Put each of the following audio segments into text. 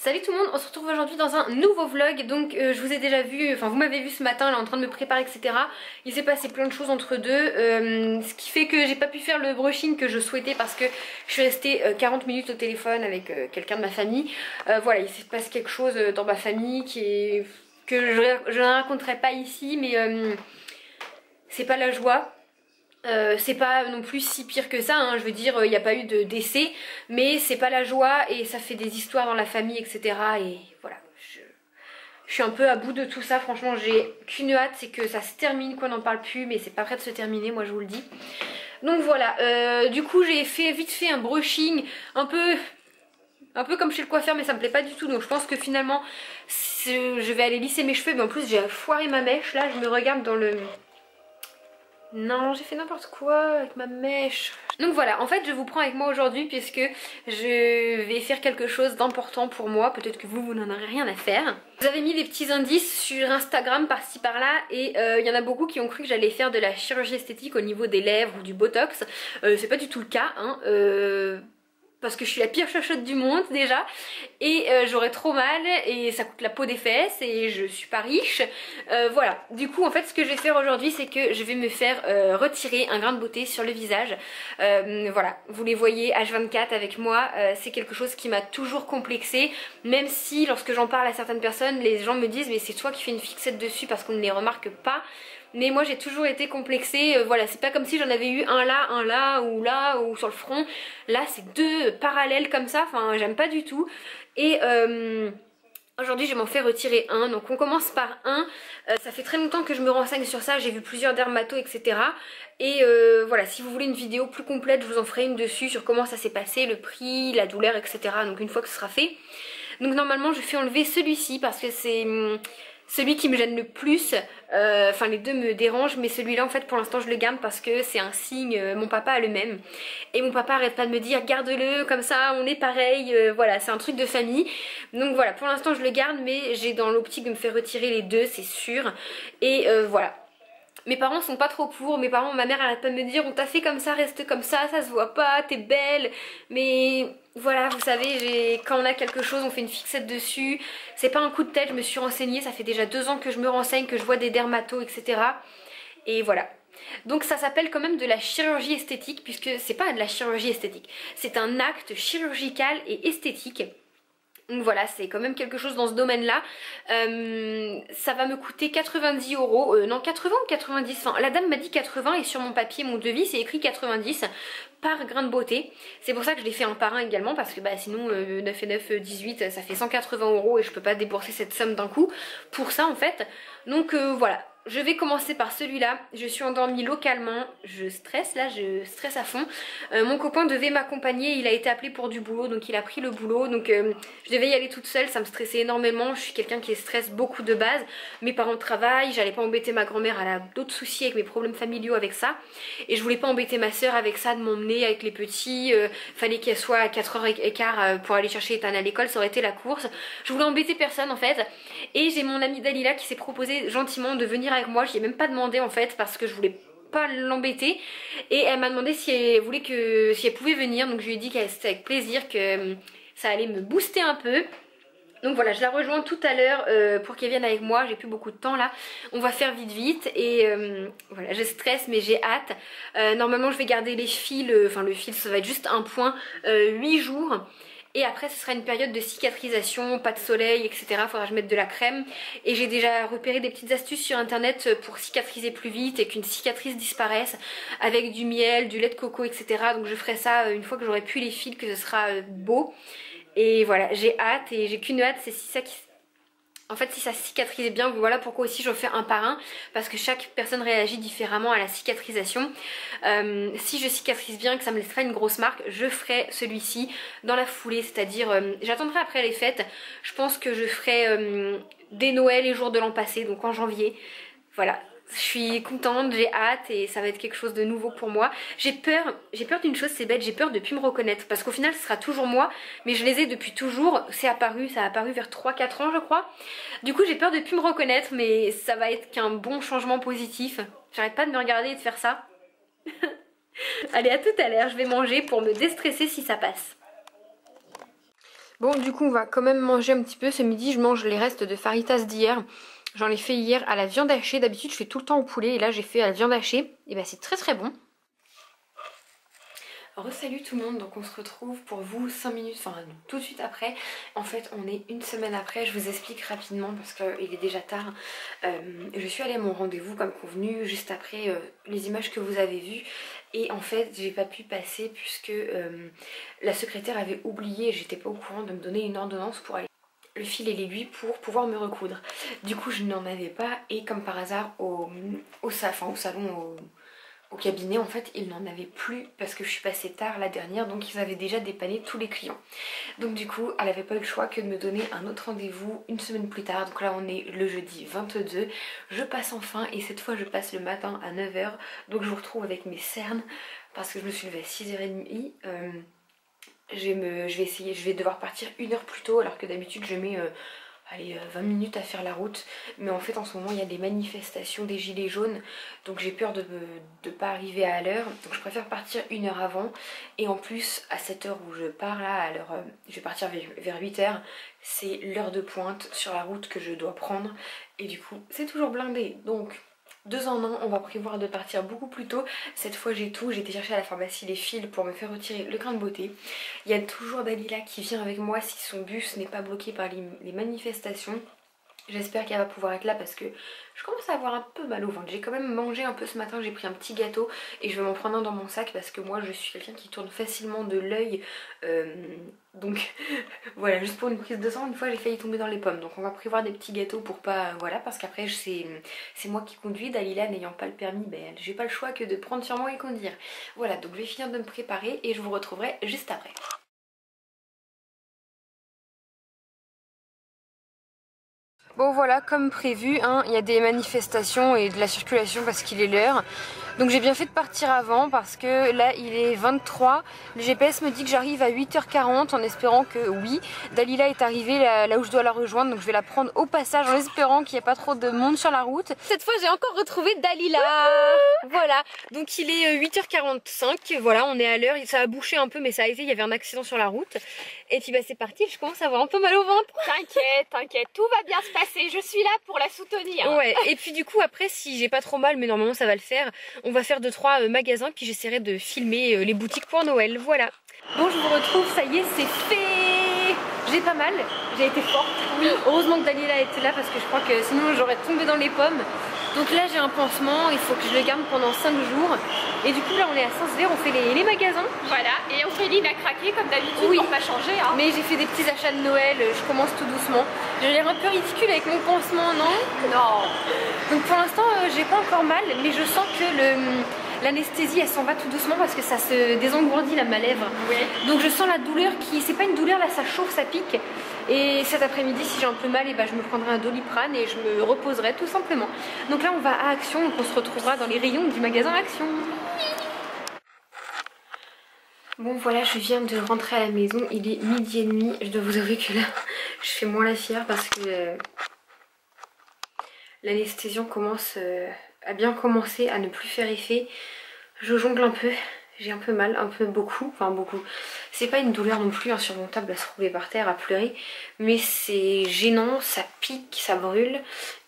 Salut tout le monde, on se retrouve aujourd'hui dans un nouveau vlog. Donc je vous ai déjà vu, enfin vous m'avez vu ce matin là en train de me préparer etc. Il s'est passé plein de choses entre deux, ce qui fait que j'ai pas pu faire le brushing que je souhaitais parce que je suis restée 40 minutes au téléphone avec quelqu'un de ma famille. Voilà, il s'est passé quelque chose dans ma famille que je ne raconterai pas ici, mais c'est pas la joie. C'est pas non plus si pire que ça, hein. Je veux dire, il n'y a pas eu de décès, mais c'est pas la joie et ça fait des histoires dans la famille, etc. Et voilà, je suis un peu à bout de tout ça. Franchement, j'ai qu'une hâte, c'est que ça se termine, qu'on n'en parle plus, mais c'est pas prêt de se terminer, moi je vous le dis. Donc voilà, du coup j'ai fait vite fait un brushing un peu comme chez le coiffeur, mais ça me plaît pas du tout, donc je pense que finalement je vais aller lisser mes cheveux. Mais en plus j'ai foiré ma mèche, là je me regarde dans le... Non, j'ai fait n'importe quoi avec ma mèche. Donc voilà, en fait je vous prends avec moi aujourd'hui puisque je vais faire quelque chose d'important pour moi. Peut-être que vous n'en aurez rien à faire. Vous avez mis des petits indices sur Instagram par-ci par-là et il y en a beaucoup qui ont cru que j'allais faire de la chirurgie esthétique au niveau des lèvres ou du botox. C'est pas du tout le cas, hein. Parce que je suis la pire chochotte du monde déjà et j'aurais trop mal et ça coûte la peau des fesses et je suis pas riche. Voilà, du coup en fait ce que je vais faire aujourd'hui c'est que je vais me faire retirer un grain de beauté sur le visage. Voilà, vous les voyez H24 avec moi, c'est quelque chose qui m'a toujours complexée, même si lorsque j'en parle à certaines personnes les gens me disent mais c'est toi qui fais une fixette dessus parce qu'on ne les remarque pas. Mais moi j'ai toujours été complexée, voilà, c'est pas comme si j'en avais eu un là ou sur le front. Là c'est deux parallèles comme ça, enfin j'aime pas du tout. Et aujourd'hui je vais m'en faire retirer un, donc on commence par un. Ça fait très longtemps que je me renseigne sur ça, j'ai vu plusieurs dermatos etc. Et voilà, si vous voulez une vidéo plus complète je vous en ferai une dessus sur comment ça s'est passé, le prix, la douleur etc. Donc une fois que ce sera fait. Donc normalement je fais enlever celui-ci parce que c'est... celui qui me gêne le plus, enfin les deux me dérangent, mais celui-là en fait pour l'instant je le garde parce que c'est un signe, mon papa a le même. Et mon papa arrête pas de me dire garde-le, comme ça on est pareil, voilà c'est un truc de famille. Donc voilà, pour l'instant je le garde mais j'ai dans l'optique de me faire retirer les deux, c'est sûr. Et voilà. Mes parents sont pas trop pour, ma mère arrête pas de me dire on t'a fait comme ça, reste comme ça se voit pas, t'es belle. Mais voilà, vous savez, quand on a quelque chose, on fait une fixette dessus. C'est pas un coup de tête, je me suis renseignée, ça fait déjà 2 ans que je me renseigne, que je vois des dermatos, etc. Et voilà. Donc ça s'appelle quand même de la chirurgie esthétique, puisque c'est pas de la chirurgie esthétique. C'est un acte chirurgical et esthétique. Donc voilà, c'est quand même quelque chose dans ce domaine-là. Ça va me coûter 90 €. Non, 80 ou 90, enfin, la dame m'a dit 80 et sur mon papier, mon devis, c'est écrit 90 par grain de beauté. C'est pour ça que je l'ai fait un par un également parce que bah, sinon 9 et 9, 18, ça fait 180 € et je peux pas débourser cette somme d'un coup pour ça en fait. Donc voilà. Je vais commencer par celui-là, je suis endormie localement, je stresse là, je stresse à fond. Mon copain devait m'accompagner, il a été appelé pour du boulot, donc il a pris le boulot. Donc je devais y aller toute seule, ça me stressait énormément, je suis quelqu'un qui stresse beaucoup de base. Mes parents travaillent, j'allais pas embêter ma grand-mère, elle a d'autres soucis avec mes problèmes familiaux avec ça. Et je voulais pas embêter ma soeur avec ça, de m'emmener avec les petits, fallait qu'elle soit à 4h15 pour aller chercher Ethan à l'école, ça aurait été la course. Je voulais embêter personne en fait. Et j'ai mon amie Dalila qui s'est proposé gentiment de venir avec moi, je lui ai même pas demandé en fait parce que je voulais pas l'embêter et elle m'a demandé si elle voulait si elle pouvait venir, donc je lui ai dit que c'était avec plaisir, que ça allait me booster un peu. Donc voilà, je la rejoins tout à l'heure pour qu'elle vienne avec moi, j'ai plus beaucoup de temps là, on va faire vite et voilà, je stresse mais j'ai hâte. Normalement je vais garder les fils, enfin le fil ça va être juste un point, 8 jours. Et après ce sera une période de cicatrisation, pas de soleil, etc. Faudra que je mette de la crème. Et j'ai déjà repéré des petites astuces sur internet pour cicatriser plus vite et qu'une cicatrice disparaisse avec du miel, du lait de coco, etc. Donc je ferai ça une fois que j'aurai pu les fils, que ce sera beau. Et voilà, j'ai hâte et j'ai qu'une hâte, c'est si ça qui... En fait si ça cicatrise bien, voilà pourquoi aussi je fais un par un, parce que chaque personne réagit différemment à la cicatrisation. Si je cicatrise bien, que ça me laissera une grosse marque, je ferai celui-ci dans la foulée, c'est-à-dire j'attendrai après les fêtes. Je pense que je ferai dès Noël et jours de l'an passé, donc en janvier. Voilà. Je suis contente, j'ai hâte et ça va être quelque chose de nouveau pour moi. J'ai peur d'une chose, c'est bête, j'ai peur de plus me reconnaître parce qu'au final ce sera toujours moi, mais je les ai depuis toujours, ça a apparu vers 3-4 ans je crois. Du coup j'ai peur de plus me reconnaître, mais ça va être qu'un bon changement positif. J'arrête pas de me regarder et de faire ça. Allez, à tout à l'heure, je vais manger pour me déstresser si ça passe. Bon, du coup on va quand même manger un petit peu. Ce midi je mange les restes de faritas d'hier. J'en ai fait hier à la viande hachée. D'habitude je fais tout le temps au poulet et là j'ai fait à la viande hachée. Et bah c'est très très bon. Salut tout le monde, donc on se retrouve pour vous 5 minutes, enfin tout de suite après. En fait on est une semaine après, je vous explique rapidement parce qu'il est déjà tard. Je suis allée à mon rendez-vous comme convenu, juste après les images que vous avez vues. Et en fait j'ai pas pu passer puisque la secrétaire avait oublié, j'étais pas au courant, de me donner une ordonnance pour aller le fil et l'aiguille pour pouvoir me recoudre. Du coup je n'en avais pas et comme par hasard au salon, au cabinet en fait ils n'en avaient plus parce que je suis passée tard la dernière, donc ils avaient déjà dépanné tous les clients. Donc du coup elle n'avait pas eu le choix que de me donner un autre rendez-vous une semaine plus tard. Donc là on est le jeudi 22, je passe enfin et cette fois je passe le matin à 9 h. Donc je vous retrouve avec mes cernes parce que je me suis levée à 6 h30. Je vais devoir partir 1 heure plus tôt alors que d'habitude je mets 20 minutes à faire la route. Mais en fait en ce moment il y a des manifestations des gilets jaunes, donc j'ai peur de ne pas arriver à l'heure, donc je préfère partir 1 heure avant. Et en plus à cette heure où je pars là, à l'heure, je vais partir vers 8 h, c'est l'heure de pointe sur la route que je dois prendre et du coup c'est toujours blindé. Donc 2 en 1, on va prévoir de partir beaucoup plus tôt. Cette fois j'ai tout, j'ai été chercher à la pharmacie les fils pour me faire retirer le grain de beauté. Il y a toujours Dalila qui vient avec moi si son bus n'est pas bloqué par les manifestations. J'espère qu'elle va pouvoir être là parce que je commence à avoir un peu mal au ventre. J'ai quand même mangé un peu ce matin, j'ai pris un petit gâteau et je vais m'en prendre un dans mon sac parce que moi je suis quelqu'un qui tourne facilement de l'œil. Donc voilà, juste pour une prise de sang, une fois j'ai failli tomber dans les pommes. Donc on va prévoir des petits gâteaux pour pas... Voilà, parce qu'après c'est moi qui conduis. Dalila n'ayant pas le permis, ben, j'ai pas le choix que de prendre sur moi et conduire. Voilà, donc je vais finir de me préparer et je vous retrouverai juste après. Bon voilà, comme prévu, hein, il y a des manifestations et de la circulation parce qu'il est l'heure. Donc j'ai bien fait de partir avant parce que là il est 23. Le GPS me dit que j'arrive à 8 h 40 en espérant que oui. Dalila est arrivée là où je dois la rejoindre, donc je vais la prendre au passage en espérant qu'il n'y ait pas trop de monde sur la route. Cette fois j'ai encore retrouvé Dalila. Voilà, donc il est 8 h 45, voilà on est à l'heure. Ça a bouché un peu mais ça a été, il y avait un accident sur la route. Et puis bah c'est parti, je commence à avoir un peu mal au ventre. T'inquiète, tout va bien se passer, je suis là pour la soutenir. Ouais, et puis du coup après si j'ai pas trop mal, mais normalement ça va le faire, on va faire 2-3 magasins puis j'essaierai de filmer les boutiques pour Noël, voilà. Bon je vous retrouve, ça y est c'est fait. J'ai pas mal, j'ai été forte. Oui. Heureusement que Dalila était là parce que je crois que sinon j'aurais tombé dans les pommes. Donc là j'ai un pansement, il faut que je le garde pendant 5 jours. Et du coup là on est à Saint-Sever, on fait les magasins. Voilà, et Ophélie a craqué comme d'habitude, oui, pour pas changer. Hein. Mais j'ai fait des petits achats de Noël, je commence tout doucement. J'ai l'air un peu ridicule avec mon pansement, non? Non. Donc pour l'instant j'ai pas encore mal, mais je sens que l'anesthésie elle s'en va tout doucement parce que ça se désengourdit là ma lèvre. Ouais. Donc je sens la douleur qui, c'est pas une douleur là, ça chauffe, ça pique. Et cet après-midi si j'ai un peu mal, et bah, je me prendrai un Doliprane et je me reposerai tout simplement. Donc là on va à Action, donc on se retrouvera dans les rayons du magasin Action. Bon voilà, je viens de rentrer à la maison, il est 12h30. Je dois vous avouer que là je fais moins la fière parce que l'anesthésion commence à bien commencer à ne plus faire effet. Je jongle un peu, j'ai un peu mal, un peu beaucoup, enfin beaucoup. C'est pas une douleur non plus insurmontable à se rouler par terre, à pleurer, mais c'est gênant, ça pique, ça brûle.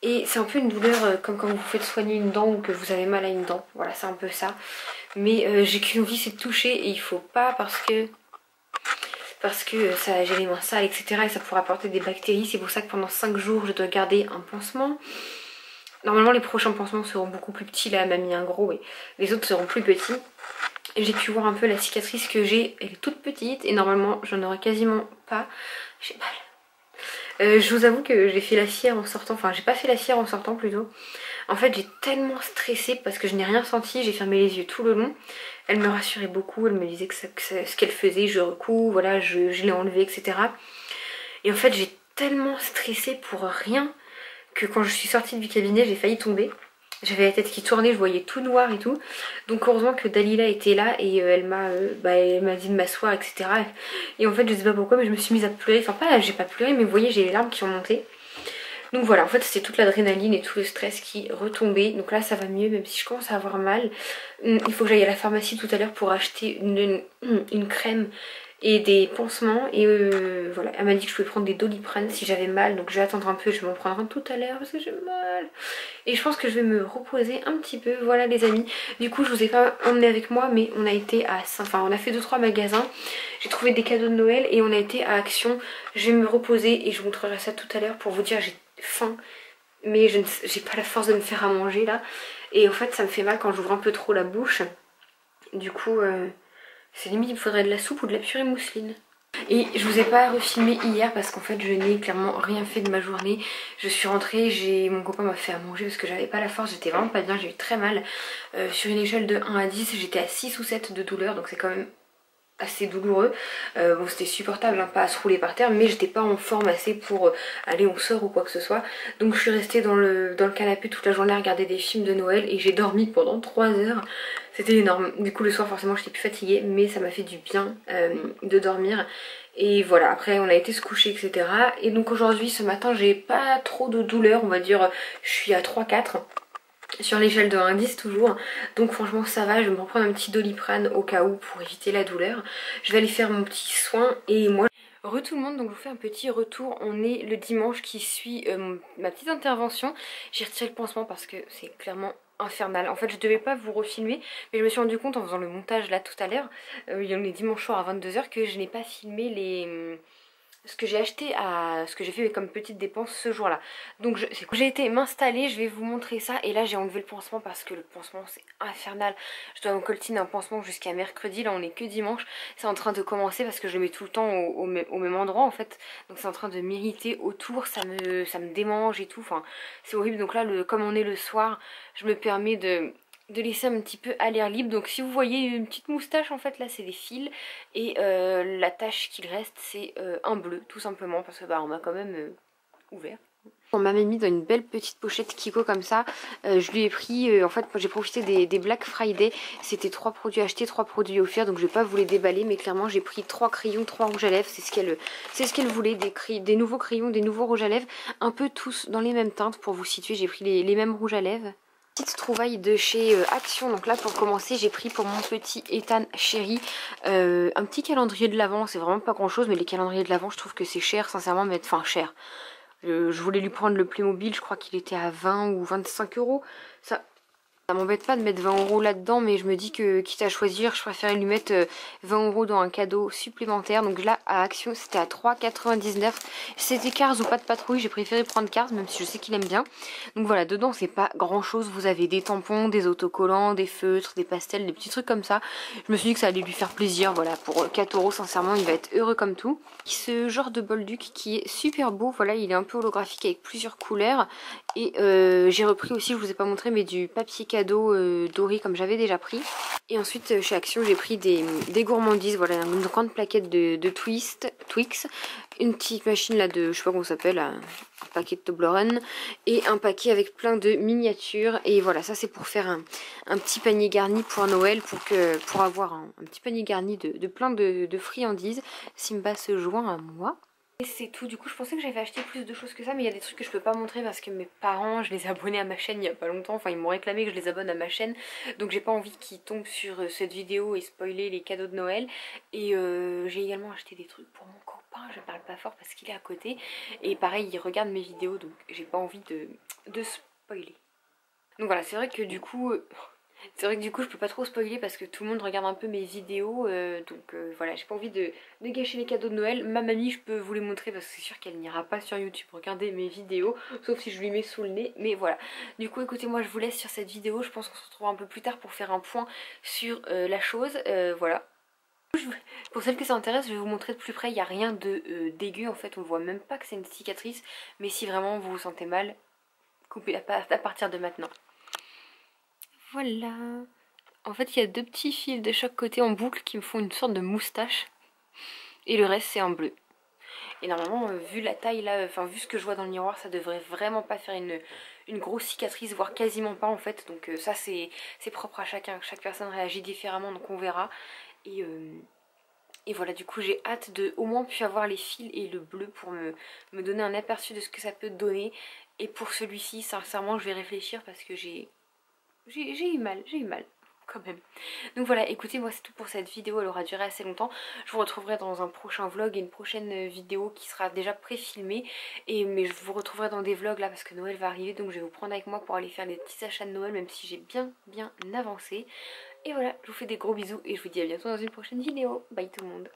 Et c'est un peu une douleur comme quand vous faites soigner une dent ou que vous avez mal à une dent. Voilà, c'est un peu ça. Mais j'ai qu'une envie, c'est de toucher et il faut pas parce que ça, j'ai les mains sales, etc. Et ça pourrait apporter des bactéries. C'est pour ça que pendant 5 jours, je dois garder un pansement. Normalement, les prochains pansements seront beaucoup plus petits. Là, elle m'a mis un gros et les autres seront plus petits. Et j'ai pu voir un peu la cicatrice que j'ai. Elle est toute petite et normalement, j'en aurai quasiment pas. J'ai mal. Je vous avoue que j'ai fait la fière en sortant, enfin j'ai pas fait la fière en sortant plutôt. En fait j'ai tellement stressé parce que je n'ai rien senti, j'ai fermé les yeux tout le long. Elle me rassurait beaucoup, elle me disait que ce qu'elle faisait, je recouds, voilà, je l'ai enlevé, etc. Et en fait j'ai tellement stressé pour rien que quand je suis sortie du cabinet j'ai failli tomber. J'avais la tête qui tournait, je voyais tout noir et tout. Donc heureusement que Dalila était là et elle m'a dit de m'asseoir, etc. Et en fait je sais pas pourquoi mais je me suis mise à pleurer. Enfin pas là, j'ai pas pleuré mais vous voyez j'ai les larmes qui ont monté. Donc voilà, en fait c'était toute l'adrénaline et tout le stress qui retombait. Donc là ça va mieux même si je commence à avoir mal. Il faut que j'aille à la pharmacie tout à l'heure pour acheter une crème et des pansements. Et voilà, elle m'a dit que je pouvais prendre des Doliprane si j'avais mal. Donc je vais attendre un peu, je vais m'en prendre un tout à l'heure parce que j'ai mal. Et je pense que je vais me reposer un petit peu. Voilà les amis. Du coup je vous ai pas emmené avec moi, mais on a été à... Enfin on a fait 2-3 magasins. J'ai trouvé des cadeaux de Noël et on a été à Action. Je vais me reposer et je vous montrerai ça tout à l'heure pour vous dire j'ai faim. Mais j'ai pas la force de me faire à manger là. Et en fait ça me fait mal quand j'ouvre un peu trop la bouche. Du coup c'est limite il me faudrait de la soupe ou de la purée mousseline. Et je vous ai pas refilmé hier parce qu'en fait je n'ai clairement rien fait de ma journée. Je suis rentrée, mon copain m'a fait à manger parce que j'avais pas la force, j'étais vraiment pas bien, j'ai eu très mal. Sur une échelle de 1 à 10 j'étais à 6 ou 7 de douleur, donc c'est quand même assez douloureux. Bon c'était supportable, hein, pas à se rouler par terre, mais j'étais pas en forme assez pour aller au sort ou quoi que ce soit. Donc je suis restée dans le canapé toute la journée à regarder des films de Noël et j'ai dormi pendant 3 heures. C'était énorme. Du coup le soir forcément j'étais plus fatiguée, mais ça m'a fait du bien de dormir. Et voilà, après on a été se coucher etc. Et donc aujourd'hui ce matin j'ai pas trop de douleur, on va dire je suis à 3-4 sur l'échelle de 1 à 10 toujours. Donc franchement ça va, je vais me reprendre un petit Doliprane au cas où pour éviter la douleur. Je vais aller faire mon petit soin et moi... Tout le monde, donc je vous fais un petit retour. On est le dimanche qui suit ma petite intervention. J'ai retiré le pansement parce que c'est clairement infernal. En fait je devais pas vous refilmer, mais je me suis rendu compte en faisant le montage là tout à l'heure, il y en est dimanche soir à 22 h, que je n'ai pas filmé ce que j'ai acheté, ce que j'ai fait comme petite dépense ce jour là. Donc j'ai été m'installer, je vais vous montrer ça. Et là j'ai enlevé le pansement parce que le pansement c'est infernal. Je dois me coltiner un pansement jusqu'à mercredi, là on est que dimanche. C'est en train de commencer parce que je le mets tout le temps au même endroit en fait. Donc c'est en train de m'irriter autour, ça me démange et tout, enfin c'est horrible. Donc là comme on est le soir, je me permets de laisser un petit peu à l'air libre. Donc si vous voyez une petite moustache en fait là c'est des fils. Et la tache qu'il reste c'est un bleu tout simplement parce que bah on m'a quand même ouvert. On m'avait mis dans une belle petite pochette Kiko comme ça. Je lui ai pris, en fait j'ai profité des Black Friday. C'était 3 produits achetés, 3 produits offerts. Donc je vais pas vous les déballer, mais clairement j'ai pris 3 crayons, 3 rouges à lèvres. C'est ce qu'elle voulait, des nouveaux crayons, des nouveaux rouges à lèvres. Un peu tous dans les mêmes teintes pour vous situer. J'ai pris les mêmes rouges à lèvres. Petite trouvaille de chez Action. Donc là pour commencer j'ai pris pour mon petit Ethan chéri un petit calendrier de l'Avent. C'est vraiment pas grand chose, mais les calendriers de l'Avent je trouve que c'est cher sincèrement, mais enfin cher. Je voulais lui prendre le Playmobil, je crois qu'il était à 20 ou 25 euros. Ça m'embête pas de mettre 20 euros là-dedans, mais je me dis que quitte à choisir, je préférais lui mettre 20 euros dans un cadeau supplémentaire. Donc là, à Action, c'était à 3,99 €. C'était Cars ou pas de patrouille, j'ai préféré prendre Cars, même si je sais qu'il aime bien. Donc voilà, dedans, c'est pas grand-chose. Vous avez des tampons, des autocollants, des feutres, des pastels, des petits trucs comme ça. Je me suis dit que ça allait lui faire plaisir. Voilà, pour 4 euros, sincèrement, il va être heureux comme tout. Ce genre de bolduc qui est super beau. Voilà, il est un peu holographique avec plusieurs couleurs. Et j'ai repris aussi, je vous ai pas montré, mais du papier cadeau doré comme j'avais déjà pris. Et ensuite chez Action j'ai pris des gourmandises. Voilà, une grande plaquette de Twix, une petite machine là de, je sais pas comment ça s'appelle, un paquet de Toblerone et un paquet avec plein de miniatures. Et voilà, ça c'est pour faire un petit panier garni pour Noël, pour avoir un petit panier garni de plein de friandises. Simba se joint à moi. Et c'est tout. Du coup je pensais que j'avais acheté plus de choses que ça, mais il y a des trucs que je peux pas montrer parce que mes parents, je les ai abonnés à ma chaîne il y a pas longtemps. Enfin ils m'ont réclamé que je les abonne à ma chaîne, donc j'ai pas envie qu'ils tombent sur cette vidéo et spoiler les cadeaux de Noël. Et j'ai également acheté des trucs pour mon copain, je parle pas fort parce qu'il est à côté. Et pareil il regarde mes vidéos, donc j'ai pas envie de spoiler. Donc voilà, c'est vrai que du coup... je peux pas trop spoiler parce que tout le monde regarde un peu mes vidéos, donc voilà, j'ai pas envie de gâcher les cadeaux de Noël. Ma mamie je peux vous les montrer parce que c'est sûr qu'elle n'ira pas sur YouTube regarder mes vidéos, sauf si je lui mets sous le nez, mais voilà. Du coup écoutez, moi je vous laisse sur cette vidéo, je pense qu'on se retrouvera un peu plus tard pour faire un point sur la chose, voilà. Pour celles que ça intéresse, je vais vous montrer de plus près, il n'y a rien de dégueu en fait, on voit même pas que c'est une cicatrice, mais si vraiment vous vous sentez mal, coupez à partir de maintenant. Voilà. En fait, il y a 2 petits fils de chaque côté en boucle qui me font une sorte de moustache. Et le reste, c'est en bleu. Et normalement, vu la taille là, enfin vu ce que je vois dans le miroir, ça devrait vraiment pas faire une grosse cicatrice, voire quasiment pas en fait. Donc ça, c'est propre à chacun. Chaque personne réagit différemment, donc on verra. Et voilà, du coup, j'ai hâte de au moins puis avoir les fils et le bleu pour me donner un aperçu de ce que ça peut donner. Et pour celui-ci, sincèrement, je vais réfléchir parce que j'ai eu mal, quand même. Donc voilà, écoutez, moi c'est tout pour cette vidéo, elle aura duré assez longtemps. Je vous retrouverai dans un prochain vlog et une prochaine vidéo qui sera déjà pré-filmée. Mais je vous retrouverai dans des vlogs là parce que Noël va arriver, donc je vais vous prendre avec moi pour aller faire des petits achats de Noël, même si j'ai bien avancé. Et voilà, je vous fais des gros bisous et je vous dis à bientôt dans une prochaine vidéo. Bye tout le monde.